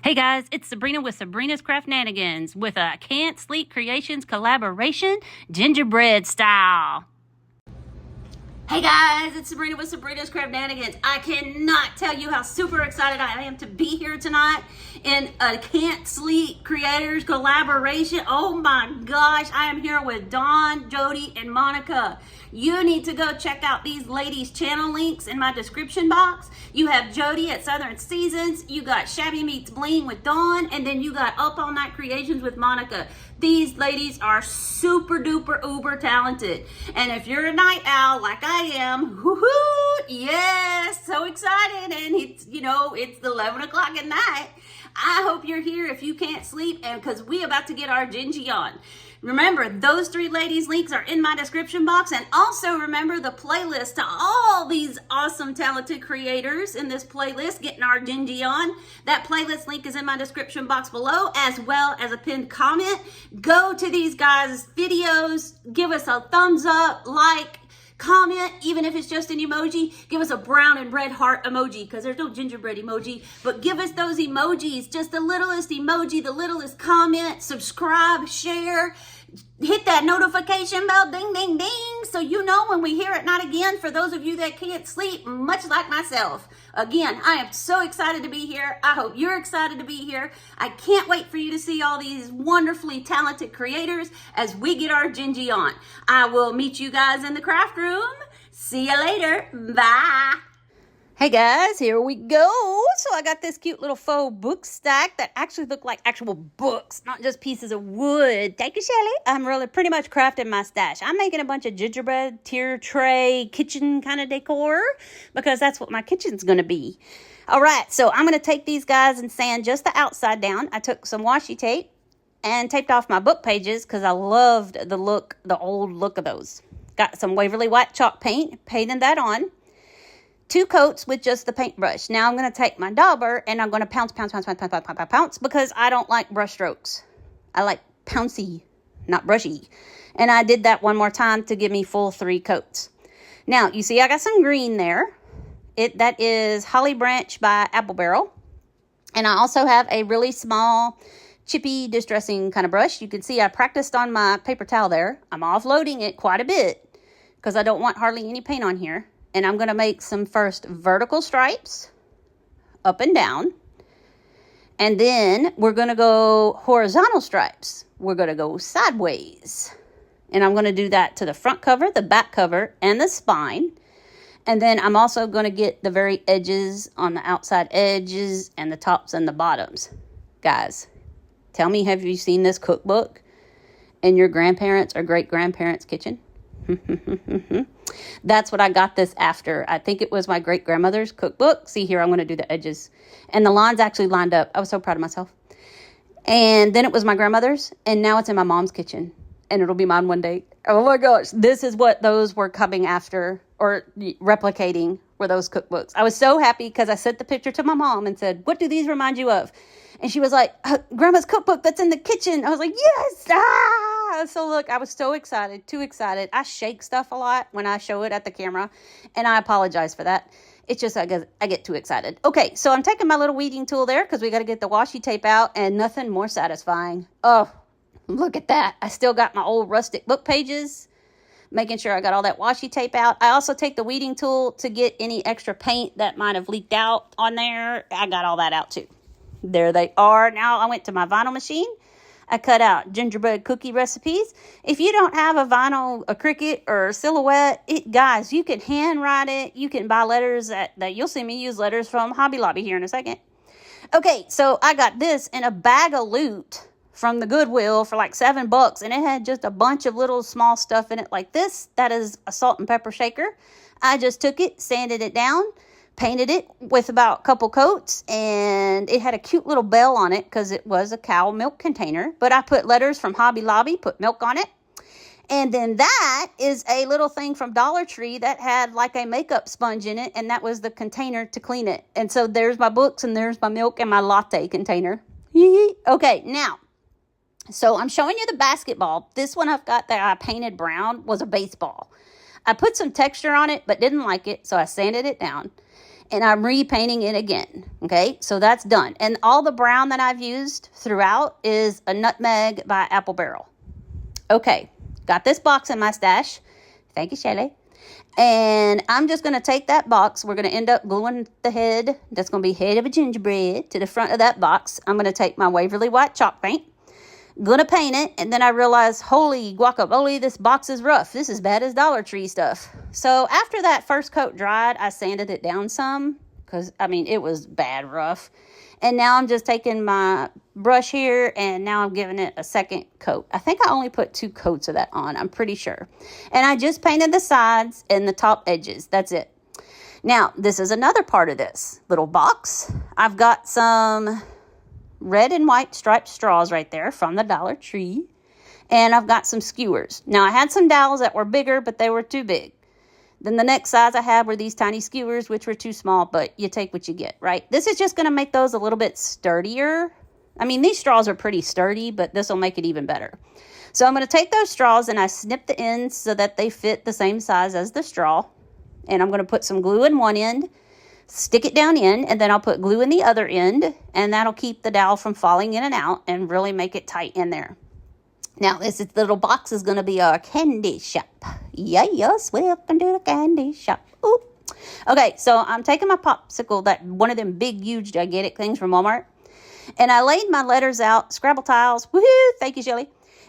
Hey guys, it's Sabrina with Sabrina's Craft-nanigans with a Can't Sleep Creations collaboration, gingerbread style. Hey guys, it's Sabrina with Sabrina's Craft-nanigans. I cannot tell you how super excited I am to be here tonight in a Can't Sleep Creators collaboration. Oh my gosh, I am here with Dawn, Jody, and Monica. You need to go check out these ladies' channel links in my description box. You have Jody at Southern Seasons, you got Shabby Meets Bling with Dawn, and then you got Up All Night Creations with Monica. These ladies are super duper uber talented. And if you're a night owl like I am, woohoo, yes, so excited. And it's 11 o'clock at night. I hope you're here if you can't sleep, and because we about to get our gingy on. Remember, those three ladies' links are in my description box. And also remember the playlist to all these awesome, talented creators in this playlist, getting our gingy on. That playlist link is in my description box below, as well as a pinned comment. Go to these guys' videos, give us a thumbs up, like, comment, even if it's just an emoji. Give us a brown and red heart emoji, because there's no gingerbread emoji, but give us those emojis, just the littlest emoji, the littlest comment, subscribe, share, hit that notification bell, ding, ding, ding, so you know when we hear it. Not again, for those of you that can't sleep, much like myself. Again, I am so excited to be here. I hope you're excited to be here. I can't wait for you to see all these wonderfully talented creators as we get our gingy on. I will meet you guys in the craft room. See you later. Bye. Hey guys, here we go. So I got this cute little faux book stack that actually look like actual books, not just pieces of wood. Thank you, Shelly. I'm really pretty much crafting my stash. I'm making a bunch of gingerbread, tier tray, kitchen kind of decor, because that's what my kitchen's going to be. All right, so I'm going to take these guys and sand just the outside down. I took some washi tape and taped off my book pages because I loved the old look of those. Got some Waverly White chalk paint, painted that on. 2 coats with just the paintbrush. Now I'm going to take my dauber and I'm going to pounce because I don't like brush strokes. I like pouncy, not brushy. And I did that one more time to give me full 3 coats. Now, you see I got some green there. That is Holly Branch by Apple Barrel. And I also have a really small chippy distressing kind of brush. You can see I practiced on my paper towel there. I'm offloading it quite a bit because I don't want hardly any paint on here. And I'm going to make some first vertical stripes up and down. And then we're going to go horizontal stripes. We're going to go sideways. And I'm going to do that to the front cover, the back cover, and the spine. And then I'm also going to get the very edges on the outside edges and the tops and the bottoms. Guys, tell me, have you seen this cookbook in your grandparents' or great-grandparents' kitchen? That's what I got this after. I think it was my great-grandmother's cookbook. See here, I'm going to do the edges. And the lines actually lined up. I was so proud of myself. And then it was my grandmother's. And now it's in my mom's kitchen. And it'll be mine one day. Oh my gosh. This is what those were coming after or replicating were those cookbooks. I was so happy because I sent the picture to my mom and said, what do these remind you of? And she was like, Grandma's cookbook that's in the kitchen. I was like, yes. So look, I was so excited, too excited. I shake stuff a lot when I show it at the camera, and I apologize for that. It's just I get too excited. Okay, so I'm taking my little weeding tool there because we got to get the washi tape out, and nothing more satisfying. Oh, look at that. I still got my old rustic book pages, making sure I got all that washi tape out. I also take the weeding tool to get any extra paint that might have leaked out on there. I got all that out too. There they are. Now I went to my vinyl machine. I cut out gingerbread cookie recipes. If you don't have a vinyl, a Cricut, or a Silhouette, guys, you can handwrite it. You can buy letters that you'll see me use letters from Hobby Lobby here in a second. Okay, so I got this in a bag of loot from the Goodwill for like $7, and it had just a bunch of little small stuff in it like this. That is a salt and pepper shaker. I just took it, sanded it down, painted it with about a couple coats, and it had a cute little bell on it because it was a cow milk container. But I put letters from Hobby Lobby, put milk on it. And then that is a little thing from Dollar Tree that had like a makeup sponge in it, and that was the container to clean it. And so there's my books, and there's my milk and my latte container. Okay, now, so I'm showing you the basketball. This one I've got that I painted brown was a baseball. I put some texture on it, but didn't like it, so I sanded it down. And I'm repainting it again. Okay, so that's done. And all the brown that I've used throughout is a Nutmeg by Apple Barrel. Okay, got this box in my stash. Thank you, Shelley. And I'm just going to take that box. We're going to end up gluing the head. That's going to be head of a gingerbread to the front of that box. I'm going to take my Waverly White chalk paint. Going to paint it. And then I realized, holy guacamole, this box is rough. This is bad as Dollar Tree stuff. So after that first coat dried, I sanded it down some. Because, I mean, it was bad rough. And now I'm just taking my brush here, and now I'm giving it a second coat. I think I only put 2 coats of that on, I'm pretty sure. And I just painted the sides and the top edges. That's it. Now, this is another part of this little box. I've got some red and white striped straws right there from the Dollar Tree. And I've got some skewers. Now, I had some dowels that were bigger, but they were too big. Then the next size I had were these tiny skewers, which were too small, but you take what you get, right? This is just going to make those a little bit sturdier. I mean, these straws are pretty sturdy, but this will make it even better. So I'm going to take those straws and I snip the ends so that they fit the same size as the straw. And I'm going to put some glue in one end, stick it down in, and then I'll put glue in the other end, and that'll keep the dowel from falling in and out and really make it tight in there. Now, this little box is going to be our candy shop. Yes, welcome to the candy shop. Ooh. Okay, so I'm taking my popsicle, that one of them big, huge, gigantic things from Walmart. And I laid my letters out, Scrabble tiles. Woohoo! Thank you, Shelly.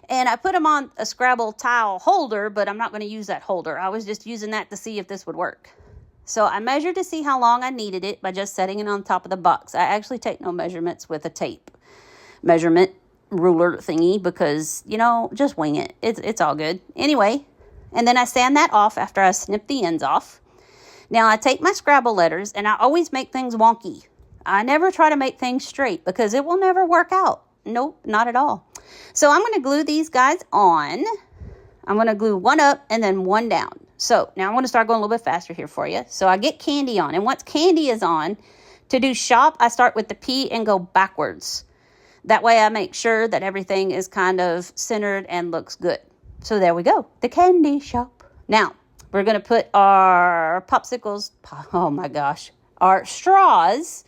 And I put them on a Scrabble tile holder, but I'm not going to use that holder. I was just using that to see if this would work. So I measured to see how long I needed it by just setting it on top of the box. I actually take no measurements with a tape measurement ruler thingy because, you know, just wing it. It's all good. Anyway, and then I sand that off after I snip the ends off. Now I take my Scrabble letters and I always make things wonky. I never try to make things straight because it will never work out. Nope, not at all. So I'm going to glue these guys on. I'm going to glue one up and then one down. So now I'm going to start going a little bit faster here for you. So I get candy on, and once candy is on, to do shop, I start with the P and go backwards. That way I make sure that everything is kind of centered and looks good. So there we go, the candy shop. Now, we're going to put our popsicles, oh my gosh, our straws,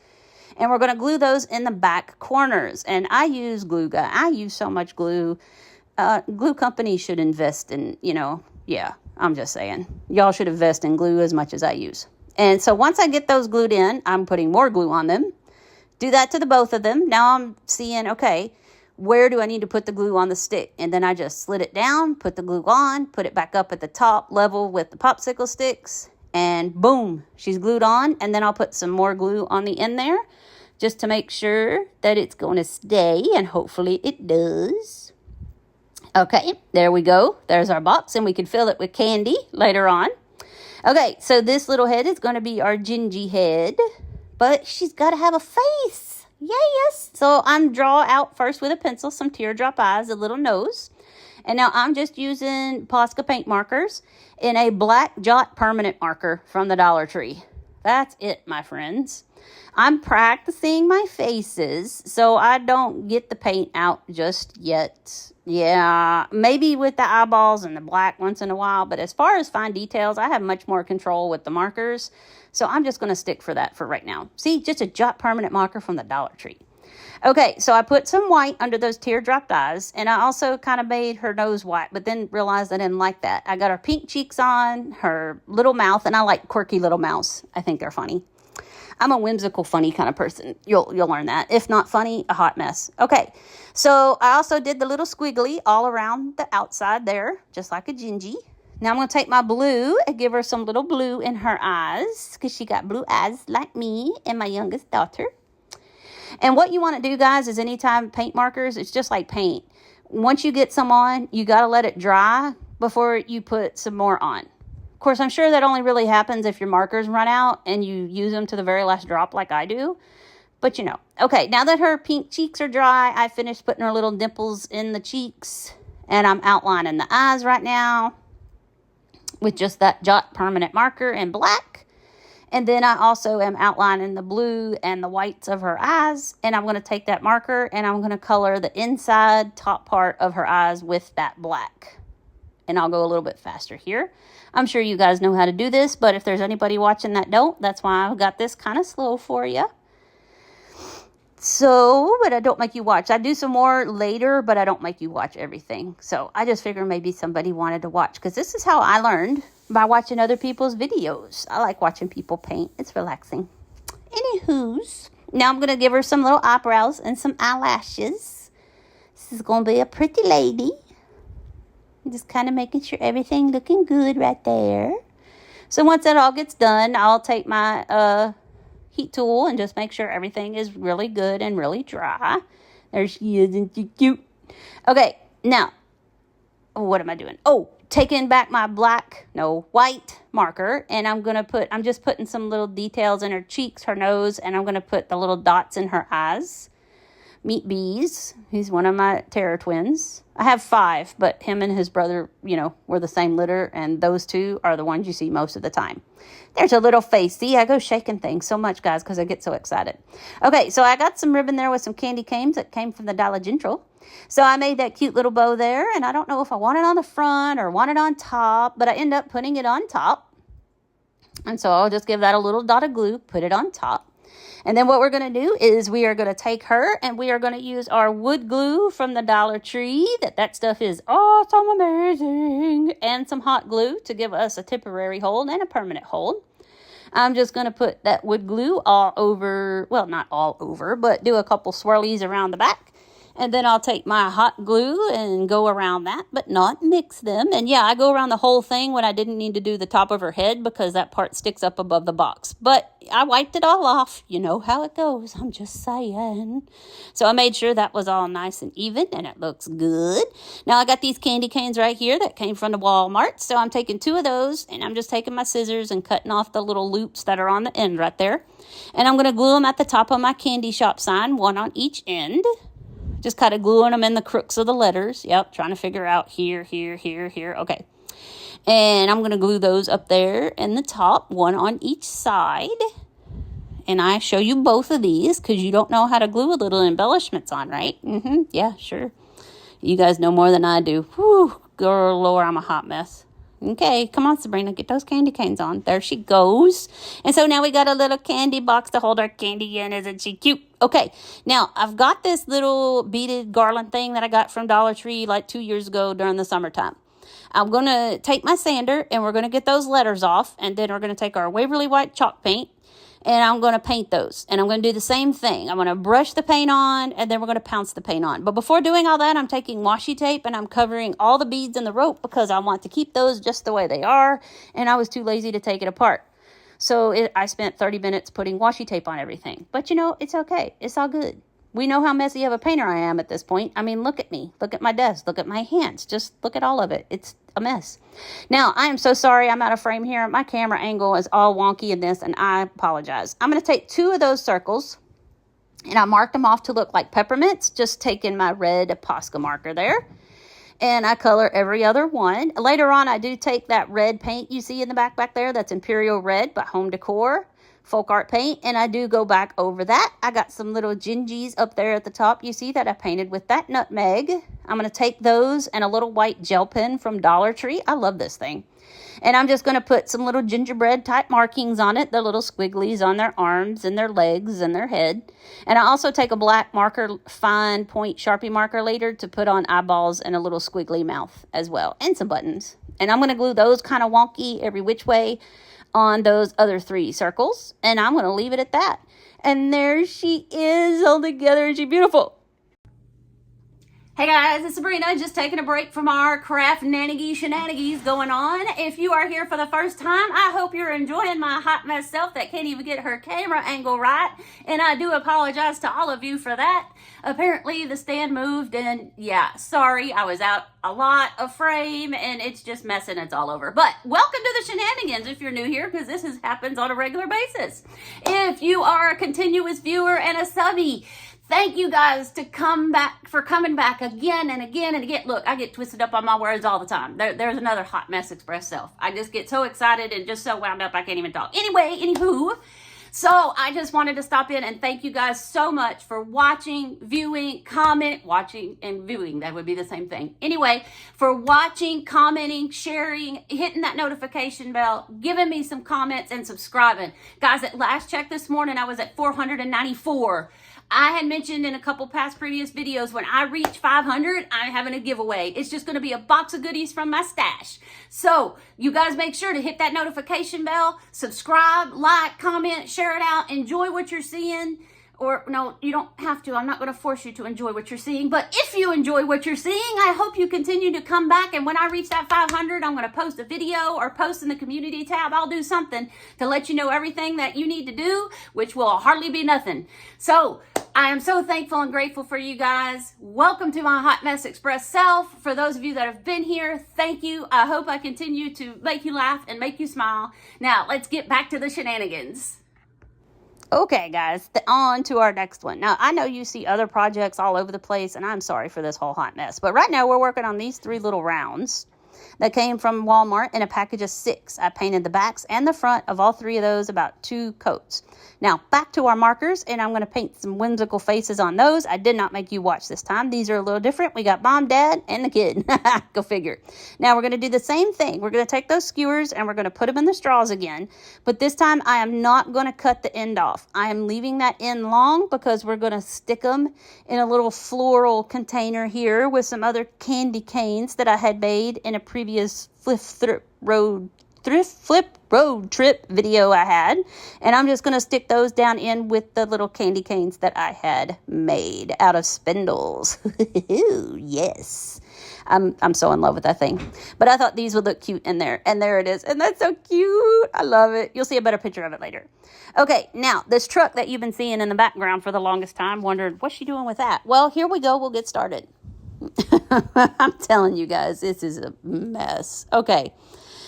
and we're going to glue those in the back corners. And I use Glue Guy. I use so much glue. Glue companies should invest in, yeah, I'm just saying. Y'all should invest in glue as much as I use. And so once I get those glued in, I'm putting more glue on them. Do that to the both of them. Now I'm seeing, okay, where do I need to put the glue on the stick? And then I just slid it down, put the glue on, put it back up at the top level with the popsicle sticks, and boom, she's glued on. And then I'll put some more glue on the end there just to make sure that it's going to stay, and hopefully it does. Okay, there we go. There's our box, and we can fill it with candy later on. Okay, so this little head is going to be our Gingy head. But she's got to have a face. Yes. So I'm draw out first with a pencil, some teardrop eyes, a little nose. And now I'm just using Posca paint markers in a black jot permanent marker from the Dollar Tree. That's it, my friends. I'm practicing my faces so I don't get the paint out just yet. Yeah, maybe with the eyeballs and the black once in a while. But as far as fine details, I have much more control with the markers. So I'm just going to stick for that for right now. See, just a jot permanent marker from the Dollar Tree. Okay, so I put some white under those teardrop eyes. And I also kind of made her nose white, but then realized I didn't like that. I got her pink cheeks on, her little mouth, and I like quirky little mouths. I think they're funny. I'm a whimsical, funny kind of person. You'll learn that. If not funny, a hot mess. Okay, so I also did the little squiggly all around the outside there, just like a Gingy. Now I'm going to take my blue and give her some little blue in her eyes because she got blue eyes like me and my youngest daughter. And what you want to do, guys, is anytime paint markers, it's just like paint. Once you get some on, you got to let it dry before you put some more on. Of course, I'm sure that only really happens if your markers run out and you use them to the very last drop like I do. But you know. Okay, now that her pink cheeks are dry, I finished putting her little dimples in the cheeks. And I'm outlining the eyes right now with just that jot permanent marker in black. And then I also am outlining the blue and the whites of her eyes. And I'm going to take that marker and I'm going to color the inside top part of her eyes with that black. And I'll go a little bit faster here. I'm sure you guys know how to do this, but if there's anybody watching that don't, that's why I've got this kind of slow for you. So, but I don't make you watch. I do some more later, but I don't make you watch everything. So I just figured maybe somebody wanted to watch, because this is how I learned, by watching other people's videos. I like watching people paint. It's relaxing. Anywho's, now I'm going to give her some little eyebrows and some eyelashes. This is going to be a pretty lady. Just kind of making sure everything looking good right there. So once that all gets done, I'll take my heat tool and just make sure everything is really good and really dry. There she is, isn't she cute? Okay, now, what am I doing? Oh, taking back my white marker, and I'm just putting some little details in her cheeks, her nose, and I'm going to put the little dots in her eyes. Meet Bees. He's one of my terror twins. I have 5, but him and his brother, were the same litter, and those 2 are the ones you see most of the time. There's a little face. See, I go shaking things so much, guys, because I get so excited. Okay, so I got some ribbon there with some candy canes that came from the Dollar General. So I made that cute little bow there, and I don't know if I want it on the front or want it on top, but I end up putting it on top. And so I'll just give that a little dot of glue, put it on top. And then what we're going to do is we are going to take her and we are going to use our wood glue from the Dollar Tree. That stuff is awesome, amazing. And some hot glue to give us a temporary hold and a permanent hold. I'm just going to put that wood glue all over, well, not all over, but do a couple swirlies around the back. And then I'll take my hot glue and go around that, but not mix them. And yeah, I go around the whole thing when I didn't need to do the top of her head because that part sticks up above the box. But I wiped it all off. You know how it goes. I'm just saying. So I made sure that was all nice and even and it looks good. Now I got these candy canes right here that came from the Walmart. So I'm taking 2 of those and I'm just taking my scissors and cutting off the little loops that are on the end right there. And I'm going to glue them at the top of my candy shop sign, one on each end. Just kind of gluing them in the crooks of the letters. Yep, trying to figure out here, here, here, here. Okay. And I'm going to glue those up there in the top, one on each side. And I show you both of these because you don't know how to glue a little embellishments on, right? Yeah, sure. You guys know more than I do. Whew, girl, Lord, I'm a hot mess. Okay, come on, Sabrina, get those candy canes on. There she goes. And so now we got a little candy box to hold our candy in. Isn't she cute? Okay, now I've got this little beaded garland thing that I got from Dollar Tree like 2 years ago during the summertime. I'm going to take my sander and we're going to get those letters off. And then we're going to take our Waverly White chalk paint. And I'm going to paint those. And I'm going to do the same thing. I'm going to brush the paint on. And then we're going to pounce the paint on. But before doing all that, I'm taking washi tape. And I'm covering all the beads in the rope. Because I want to keep those just the way they are. And I was too lazy to take it apart. So I spent 30 minutes putting washi tape on everything. But it's okay. It's all good. We know how messy of a painter I am at this point. I mean, look at me. Look at my desk. Look at my hands. Just look at all of it. It's a mess. Now, I am so sorry I'm out of frame here. My camera angle is all wonky in this, and I apologize. I'm going to take 2 of those circles, and I marked them off to look like peppermints, just taking my red Posca marker there. And I color every other one. Later on, I do take that red paint you see in the back there. That's Imperial Red by Home Decor. Folk art paint, and I do go back over that. I got some little gingies up there at the top you see that I painted with that nutmeg. I'm going to take those and a little white gel pen from Dollar Tree. I love this thing. And I'm just going to put some little gingerbread type markings on it, the little squigglies on their arms and their legs and their head. And I also take a black marker, fine point Sharpie marker later to put on eyeballs and a little squiggly mouth as well, and some buttons. And I'm going to glue those kind of wonky every which way on those other 3 circles, and I'm going to leave it at that. And there she is all together. Is she beautiful? Hey guys, it's Sabrina, just taking a break from our Craft-nanigans shenanigans going on. If you are here for the first time, I hope you're enjoying my hot mess self that can't even get her camera angle right. And I do apologize to all of you for that. Apparently the stand moved and yeah, sorry, I was out a lot of frame and it's just messing, it's all over. But welcome to the shenanigans if you're new here, because this happens on a regular basis. If you are a continuous viewer and a subby, thank you guys for coming back again and again and again. Look, I get twisted up on my words all the time. There's another hot mess express self. I just get so excited and just so wound up I can't even talk. Anyway, anywho, So I just wanted to stop in and thank you guys so much for watching, viewing, watching and viewing. That would be the same thing. Anyway, for watching, commenting, sharing, hitting that notification bell, giving me some comments and subscribing. Guys, at last check this morning, I was at 494. I had mentioned in a couple past previous videos, when I reach 500, I'm having a giveaway. It's just going to be a box of goodies from my stash. So you guys make sure to hit that notification bell, subscribe, like, comment, share it out, enjoy what you're seeing. Or no, you don't have to. I'm not going to force you to enjoy what you're seeing. But if you enjoy what you're seeing, I hope you continue to come back. And when I reach that 500, I'm going to post a video or post in the community tab. I'll do something to let you know everything that you need to do, which will hardly be nothing. So I am so thankful and grateful for you guys. Welcome to my Hot Mess Express self. For those of you that have been here, thank you. I hope I continue to make you laugh and make you smile. Now, let's get back to the shenanigans. Okay, guys, on to our next one. Now, I know you see other projects all over the place, and I'm sorry for this whole hot mess. But right now, we're working on these 3 little rounds that came from Walmart in a package of 6. I painted the backs and the front of all 3 of those about 2 coats. Now, back to our markers, and I'm going to paint some whimsical faces on those. I did not make you watch this time. These are a little different. We got mom, dad, and the kid. Go figure. Now, we're going to do the same thing. We're going to take those skewers, and we're going to put them in the straws again. But this time, I am not going to cut the end off. I am leaving that end long because we're going to stick them in a little floral container here with some other candy canes that I had made in a previous thrift flip road trip video I had, and I'm just going to stick those down in with the little candy canes that I had made out of spindles. Yes, I'm so in love with that thing, but I thought these would look cute in there, and there it is, and that's so cute. I love it. You'll see a better picture of it later. Okay, now this truck that you've been seeing in the background for the longest time, wondered what's she doing with that. Well, here we go. We'll get started. I'm telling you guys, this is a mess. Okay.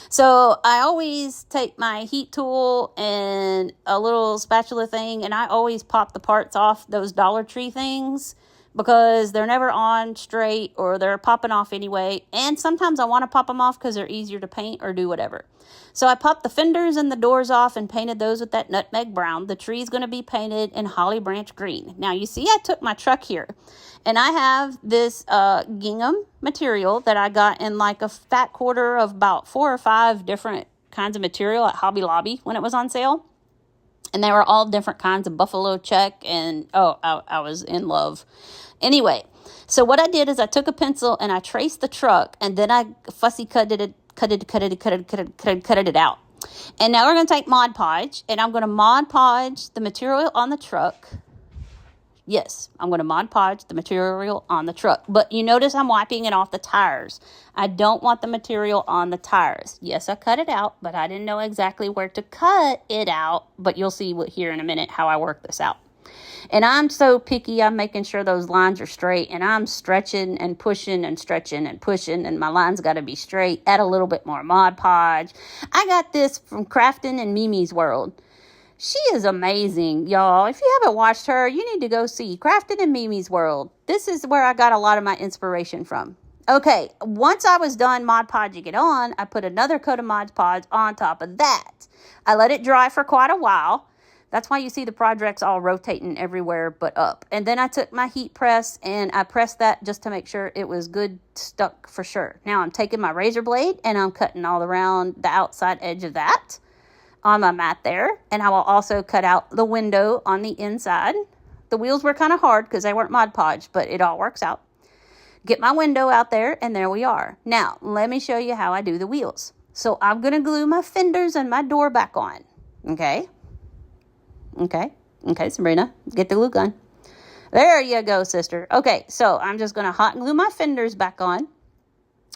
So I always take my heat tool and a little spatula thing, and I always pop the parts off those Dollar Tree things because they're never on straight, or they're popping off anyway. And sometimes I want to pop them off because they're easier to paint or do whatever. So I popped the fenders and the doors off and painted those with that nutmeg brown. The tree's going to be painted in holly branch green. Now you see I took my truck here, and I have this gingham material that I got in like a fat quarter of about 4 or 5 different kinds of material at Hobby Lobby when it was on sale. And they were all different kinds of buffalo check, and I was in love. Anyway, so what I did is I took a pencil and I traced the truck, and then I fussy cut it out. And now we're going to take Mod Podge, and I'm going to Mod Podge the material on the truck. Yes, I'm going to Mod Podge the material on the truck. But you notice I'm wiping it off the tires. I don't want the material on the tires. Yes, I cut it out, but I didn't know exactly where to cut it out. But you'll see here in a minute how I work this out. And I'm so picky, I'm making sure those lines are straight. And I'm stretching and pushing and stretching and pushing. And my lines got to be straight. Add a little bit more Mod Podge. I got this from Crafting and Mimi's World. She is amazing, y'all. If you haven't watched her, you need to go see Crafting and Mimi's World. This is where I got a lot of my inspiration from. Okay, once I was done Mod Podging it on, I put another coat of Mod Podge on top of that. I let it dry for quite a while. That's why you see the projects all rotating everywhere but up. And then I took my heat press and I pressed that just to make sure it was good stuck for sure. Now I'm taking my razor blade and I'm cutting all around the outside edge of that on my mat there. And I will also cut out the window on the inside. The wheels were kind of hard because they weren't Mod Podge, but it all works out. Get my window out there, and there we are. Now, let me show you how I do the wheels. So I'm going to glue my fenders and my door back on. Okay, Sabrina, get the glue gun. There you go, sister. Okay, so I'm just going to hot glue my fenders back on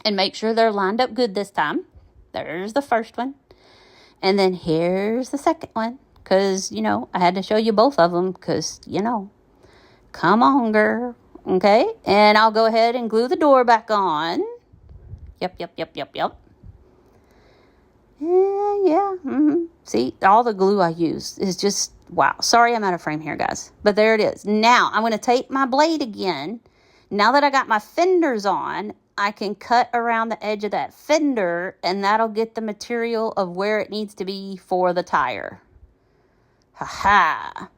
and make sure they're lined up good this time. There's the first one. And then here's the second one, because, I had to show you both of them, because, come on, girl. Okay, and I'll go ahead and glue the door back on. Yep. Yeah. See, all the glue I use is just, wow. Sorry, I'm out of frame here, guys. But there it is. Now, I'm going to take my blade again. Now that I got my fenders on, I can cut around the edge of that fender, and that'll get the material of where it needs to be for the tire. Ha-ha.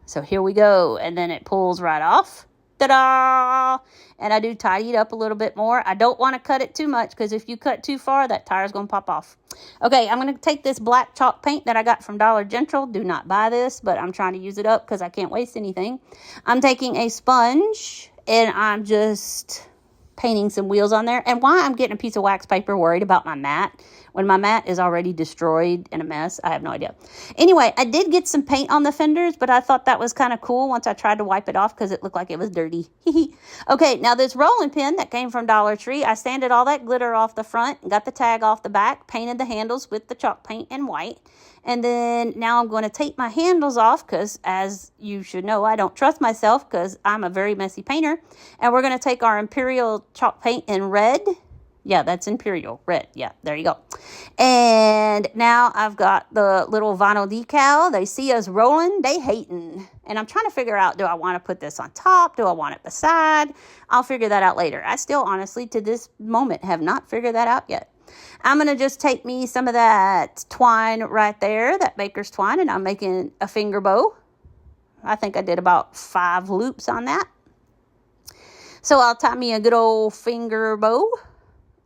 So here we go. And then it pulls right off. Ta-da! And I do tidy it up a little bit more. I don't want to cut it too much because if you cut too far, that tire's going to pop off. Okay, I'm going to take this black chalk paint that I got from Dollar General. Do not buy this, but I'm trying to use it up because I can't waste anything. I'm taking a sponge and I'm just painting some wheels on there. And why I'm getting a piece of wax paper worried about my mat when my mat is already destroyed and a mess, I have no idea. Anyway, I did get some paint on the fenders, but I thought that was kind of cool once I tried to wipe it off because it looked like it was dirty. Okay, now this rolling pin that came from Dollar Tree, I sanded all that glitter off the front, got the tag off the back, painted the handles with the chalk paint in white. And then now I'm going to take my handles off because, as you should know, I don't trust myself because I'm a very messy painter. And we're going to take our Imperial chalk paint in red. Yeah, that's Imperial red. Yeah, there you go. And now I've got the little vinyl decal. They see us rolling, they hating. And I'm trying to figure out, do I want to put this on top? Do I want it beside? I'll figure that out later. I still, honestly, to this moment, have not figured that out yet. I'm going to just take me some of that twine right there, that baker's twine, and I'm making a finger bow. I think I did about 5 loops on that. So I'll tie me a good old finger bow,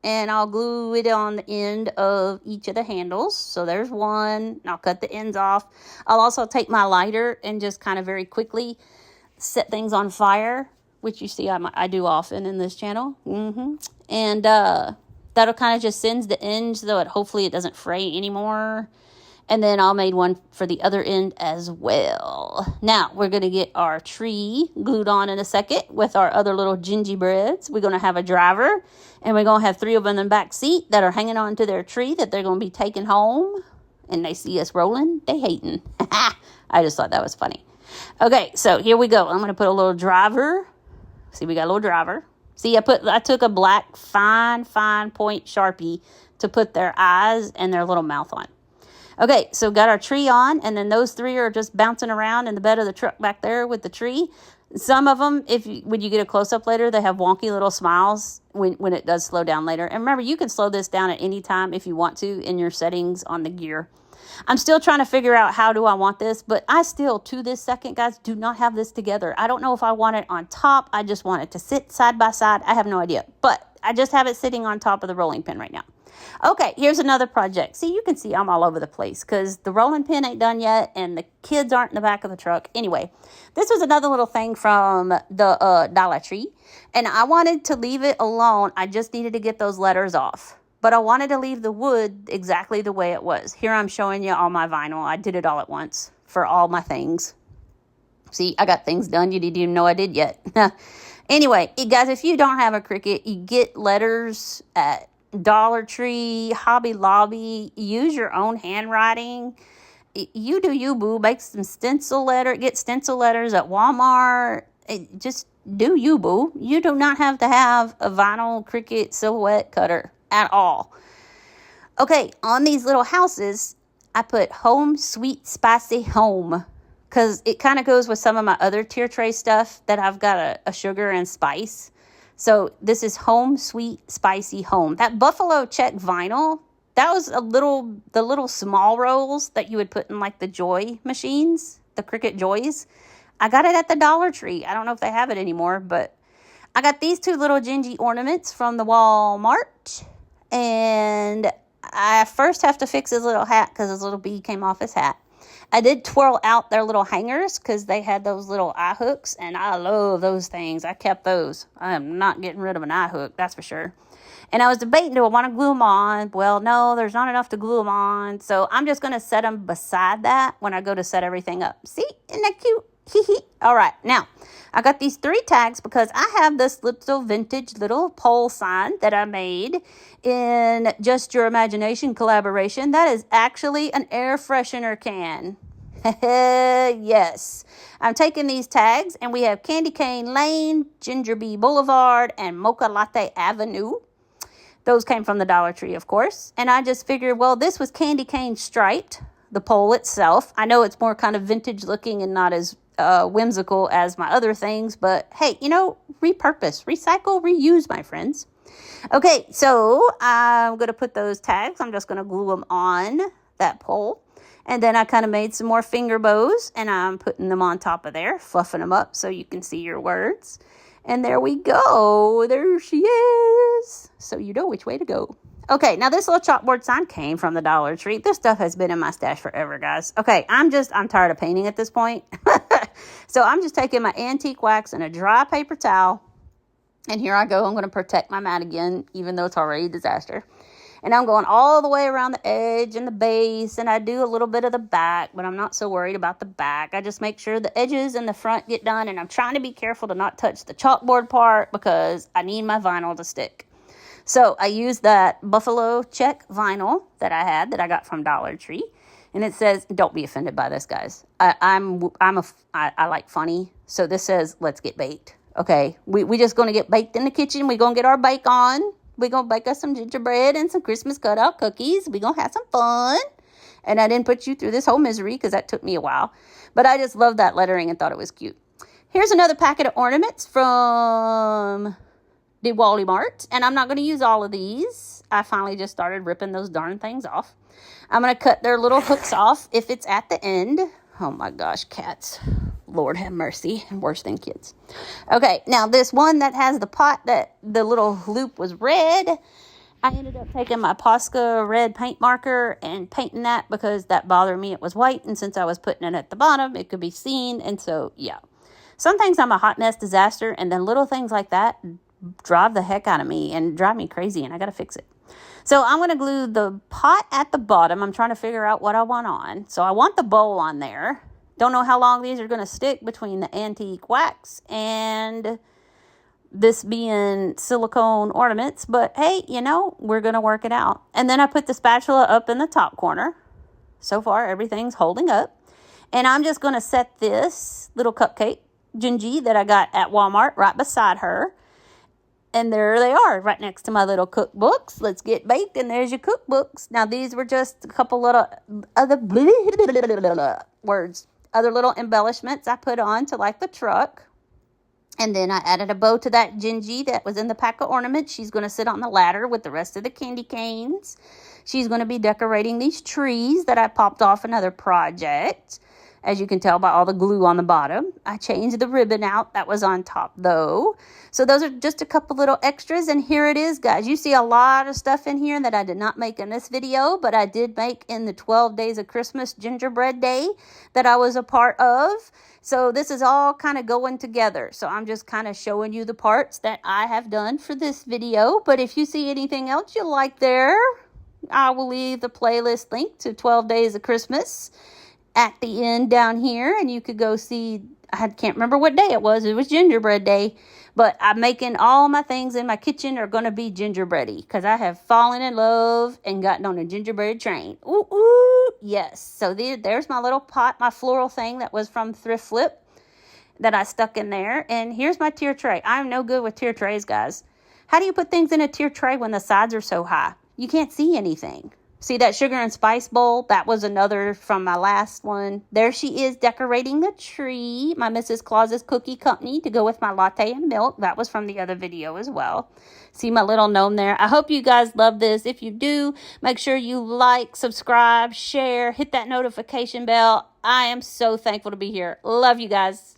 and I'll glue it on the end of each of the handles. So there's one, and I'll cut the ends off. I'll also take my lighter and just kind of very quickly set things on fire, which you see I do often in this channel. And that'll kind of just sends the end so hopefully it doesn't fray anymore. And then I'll make one for the other end as well. Now, we're going to get our tree glued on in a second with our other little gingerbreads. We're going to have a driver, and we're going to have 3 of them in the back seat that are hanging on to their tree that they're going to be taking home. And they see us rolling, they hating. I just thought that was funny. Okay, so here we go. I'm going to put a little driver. See, we got a little driver. See, I took a black fine point Sharpie to put their eyes and their little mouth on. Okay, so got our tree on, and then those 3 are just bouncing around in the bed of the truck back there with the tree. Some of them, when you get a close-up later, they have wonky little smiles when it does slow down later. And remember, you can slow this down at any time if you want to in your settings on the gear. I'm still trying to figure out how do I want this, but I still, to this second, guys, do not have this together. I don't know if I want it on top. I just want it to sit side by side. I have no idea, but I just have it sitting on top of the rolling pin right now. Okay, here's another project. See, you can see I'm all over the place because the rolling pin ain't done yet and the kids aren't in the back of the truck. Anyway, this was another little thing from the Dollar Tree, and I wanted to leave it alone. I just needed to get those letters off. But I wanted to leave the wood exactly the way it was. Here I'm showing you all my vinyl. I did it all at once for all my things. See, I got things done you didn't even know I did yet. Anyway, guys, if you don't have a Cricut, you get letters at Dollar Tree, Hobby Lobby. Use your own handwriting. You do you, boo. Make some get stencil letters at Walmart. Just do you, boo. You do not have to have a vinyl Cricut silhouette cutter at all. Okay, on these little houses, I put home sweet spicy home because it kind of goes with some of my other tier tray stuff that I've got a sugar and spice. So this is home sweet spicy home. That buffalo check vinyl, that was the little small rolls that you would put in like the Joy machines, the Cricut Joys. I got it at the Dollar Tree. I don't know if they have it anymore, but I got these 2 little gingy ornaments from the Walmart. And I first have to fix his little hat because his little bee came off his hat. I did twirl out their little hangers because they had those little eye hooks, and I love those things. I kept those. I am not getting rid of an eye hook, that's for sure. And I was debating, do I want to glue them on? Well, no, there's not enough to glue them on. So I'm just going to set them beside that when I go to set everything up. See? Isn't that cute? All right, now I got these 3 tags because I have this little vintage little pole sign that I made in Just Your Imagination collaboration. That is actually an air freshener can. Yes, I'm taking these tags, and we have Candy Cane Lane, Ginger Bee Boulevard, and Mocha Latte Avenue. Those came from the Dollar Tree, of course. And I just figured, well, this was candy cane striped, the pole itself. I know it's more kind of vintage looking and not as whimsical as my other things, but hey, repurpose, recycle, reuse, my friends. Okay, so I'm going to put those tags. I'm just going to glue them on that pole. And then I kind of made some more finger bows, and I'm putting them on top of there, fluffing them up so you can see your words. And there we go. There she is. So you know which way to go. Okay, now this little chalkboard sign came from the Dollar Tree. This stuff has been in my stash forever, guys. Okay, I'm tired of painting at this point. So I'm just taking my antique wax and a dry paper towel. And here I go. I'm going to protect my mat again, even though it's already a disaster. And I'm going all the way around the edge and the base, and I do a little bit of the back, but I'm not so worried about the back. I just make sure the edges and the front get done, and I'm trying to be careful to not touch the chalkboard part because I need my vinyl to stick. So I used that buffalo check vinyl that I got from Dollar Tree, and it says, don't be offended by this, guys. I like funny, so this says, let's get baked. Okay, we just going to get baked in the kitchen. We're going to get our bake on. We're going to bake us some gingerbread and some Christmas cutout cookies. We're going to have some fun. And I didn't put you through this whole misery because that took me a while. But I just love that lettering and thought it was cute. Here's another packet of ornaments from the Wally Mart. And I'm not going to use all of these. I finally just started ripping those darn things off. I'm going to cut their little hooks off if it's at the end. Oh my gosh, cats. Lord have mercy. Worse than kids. Okay, now this one that has the pot that the little loop was red, I ended up taking my Posca red paint marker and painting that because that bothered me. It was white, and since I was putting it at the bottom, it could be seen. And so, yeah. Some things I'm a hot mess disaster, and then little things like that drive the heck out of me and drive me crazy, and I got to fix it. So I'm going to glue the pot at the bottom. I'm trying to figure out what I want on. So I want the bowl on there. Don't know how long these are going to stick between the antique wax and this being silicone ornaments. But hey, you know, we're going to work it out. And then I put the spatula up in the top corner. So far, everything's holding up. And I'm just going to set this little cupcake gingy that I got at Walmart right beside her. And there they are, right next to my little cookbooks. Let's get baked, and there's your cookbooks. Now, these were just a couple little other words. Other little embellishments I put on to like the truck. And then I added a bow to that gingy that was in the pack of ornaments. She's going to sit on the ladder with the rest of the candy canes. She's going to be decorating these trees that I popped off another project. As you can tell by all the glue on the bottom. I changed the ribbon out that was on top though. So those are just a couple little extras. And here it is, guys. You see a lot of stuff in here that I did not make in this video, but I did make in the 12 Days of Christmas Gingerbread Day that I was a part of. So this is all kind of going together. So I'm just kind of showing you the parts that I have done for this video. But if you see anything else you like there, I will leave the playlist link to 12 Days of Christmas at the end down here, and you could go see. I can't remember what day it was. It was Gingerbread Day, but I'm making all my things in my kitchen are going to be gingerbready because I have fallen in love and gotten on a gingerbread train. Ooh, ooh, yes. So there's my little pot, my floral thing that was from Thrift Flip that I stuck in there. And here's my tier tray. I'm no good with tier trays, guys. How do you put things in a tier tray when the sides are so high? You can't see anything. See that sugar and spice bowl? That was another from my last one. There she is decorating the tree. My Mrs. Claus's Cookie Company to go with my latte and milk. That was from the other video as well. See my little gnome there? I hope you guys love this. If you do, make sure you like, subscribe, share, hit that notification bell. I am so thankful to be here. Love you guys.